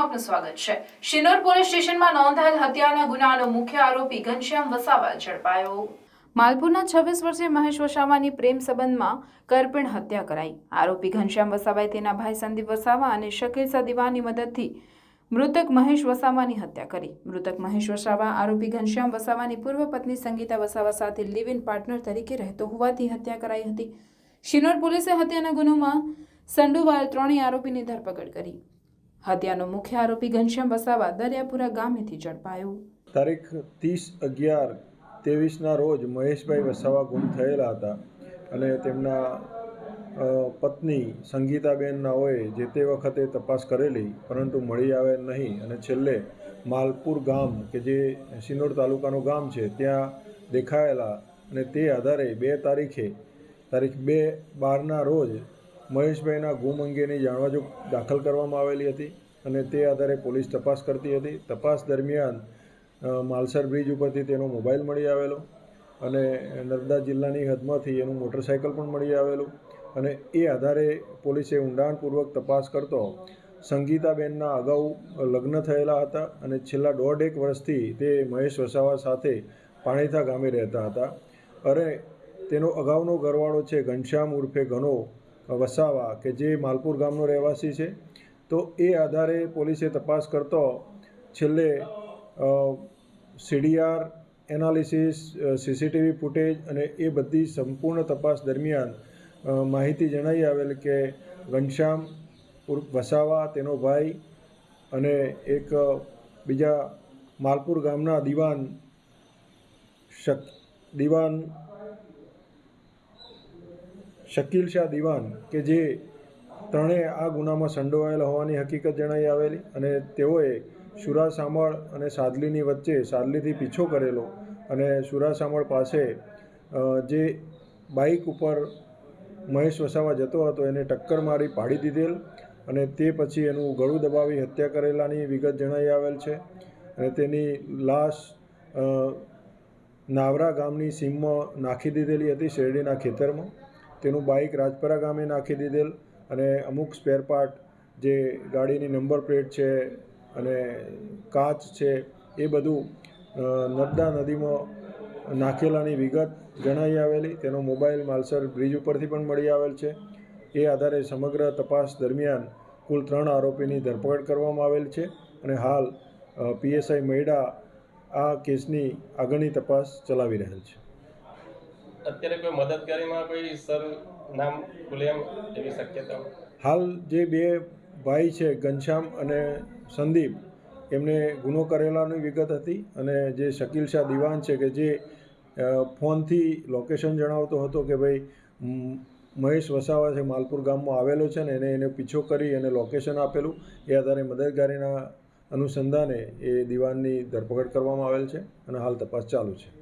આપનું સ્વાગત છે। શિનોર પોલીસ સ્ટેશનમાં નોંધાયેલ હત્યાના ગુનાનો મુખ્ય આરોપી ઘનશ્યામ વસાવા ઝડપાયો। માલપુરના 26 વર્ષીય મહેશ વસાવાની પ્રેમ સંબંધમાં કરપીણ હત્યા કરાઈ। આરોપી ઘનશ્યામ વસાવાએ તેના ભાઈ સંદીપ વસાવા અને શકીલ સદીવાની મદદથી મૃતક મહેશ વસાવાની હત્યા કરી। મૃતક મહેશ વસાવા આરોપી ઘનશ્યામ વસાવાની પૂર્વ પત્ની સંગીતા વસાવા સાથે લિવ ઇન પાર્ટનર તરીકે રહેતો હોવાથી હત્યા કરાઈ હતી। શિનોર પોલીસે હત્યાના ગુનામાં સંડોવાયેલ ત્રણેય આરોપીની ધરપકડ કરી। હત્યાનો મુખ્ય આરોપી ઘનશ્યામ વસાવા દરિયાપુરા ગામેથી ઝડપાયો। તારીખ 30/11/23ના રોજ મહેશભાઈ વસાવા ગુમ થયેલા હતા અને તેમના પત્ની સંગીતાબેન નાઓએ જે તે વખતે તપાસ કરેલી, પરંતુ મળી આવે નહીં અને છેલ્લે માલપુર ગામ કે જે શિનોર તાલુકાનું ગામ છે ત્યાં દેખાયેલા અને તે આધારે તારીખ 2/12ના રોજ મહેશભાઈના ગુમ અંગેની જાણવાજોગ દાખલ કરવામાં આવેલી હતી અને તે આધારે પોલીસ તપાસ કરતી હતી। તપાસ દરમિયાન માલસર બ્રિજ ઉપરથી તેનો મોબાઈલ મળી આવેલો અને નર્મદા જિલ્લાની હદમાંથી એનું મોટરસાઇકલ પણ મળી આવેલું અને એ આધારે પોલીસે ઊંડાણપૂર્વક તપાસ કરતો સંગીતાબેનના અગાઉ લગ્ન થયેલા હતા અને છેલ્લા 1.5 વર્ષથી તે મહેશ વસાવા સાથે પાણીથા ગામે રહેતા હતા અને તેનો અગાઉનો ઘરવાળો છે ઘનશ્યામ ઉર્ફે ઘનો વસાવા કે જે માલપુર ગામનો રહેવાસી છે। તો એ આધારે પોલીસે તપાસ કરતો છેલ્લે CDR એનાલિસિસ, CCTV ફૂટેજ અને એ બધી સંપૂર્ણ તપાસ દરમિયાન માહિતી જણાઈ આવેલ કે ઘનશ્યામ ઉર્ફ વસાવા, તેનો ભાઈ અને એક બીજા માલપુર ગામના દીવાન શકીલ શાહ દીવાન કે જે ત્રણેય આ ગુનામાં સંડોવાયેલા હોવાની હકીકત જણાઈ આવેલી અને તેઓએ સુરાસામળ અને સાદલીની વચ્ચે સાદલીથી પીછો કરેલો અને સુરાસામળ પાસે જે બાઇક ઉપર મહેશ વસાવા જતો હતો એને ટક્કર મારી પાડી દીધેલ અને તે પછી એનું ગળું દબાવી હત્યા કરેલાની વિગત જણાઈ આવેલ છે અને તેની લાશ નાવરા ગામની સીમમાં નાખી દીધેલી હતી, શેરડીના ખેતરમાં। તેનું બાઇક રાજપરા ગામે નાખી દીધેલ અને અમુક સ્પેર પાર્ટ જે ગાડીની નંબર પ્લેટ છે અને કાચ છે એ બધું નર્મદા નદીમાં નાખેલાની વિગત જણાઈ આવેલી। તેનો મોબાઈલ માલસર બ્રિજ ઉપરથી પણ મળી આવેલ છે। એ આધારે સમગ્ર તપાસ દરમિયાન કુલ 3 આરોપીની ધરપકડ કરવામાં આવેલ છે અને હાલ PSI મૈડા આ કેસની આગળની તપાસ ચલાવી રહેલ છે। અત્યારે કોઈ મદદગારીમાં કોઈ સર નામ ખુલેમ એવી શક્યતા? હાલ જે 2 ભાઈ છે ઘનશ્યામ અને સંદીપ, એમને ગુનો કરેલાની વિગત હતી અને જે શકીલ શાહ દીવાન છે કે જે ફોનથી લોકેશન જણાવતો હતો કે ભાઈ મહેશ વસાવા છે માલપુર ગામમાં આવેલો છે ને એને પીછો કરી અને લોકેશન આપેલું, એ આધારે મદદગારીના અનુસંધાને એ દીવાનની ધરપકડ કરવામાં આવેલ છે અને હાલ તપાસ ચાલુ છે।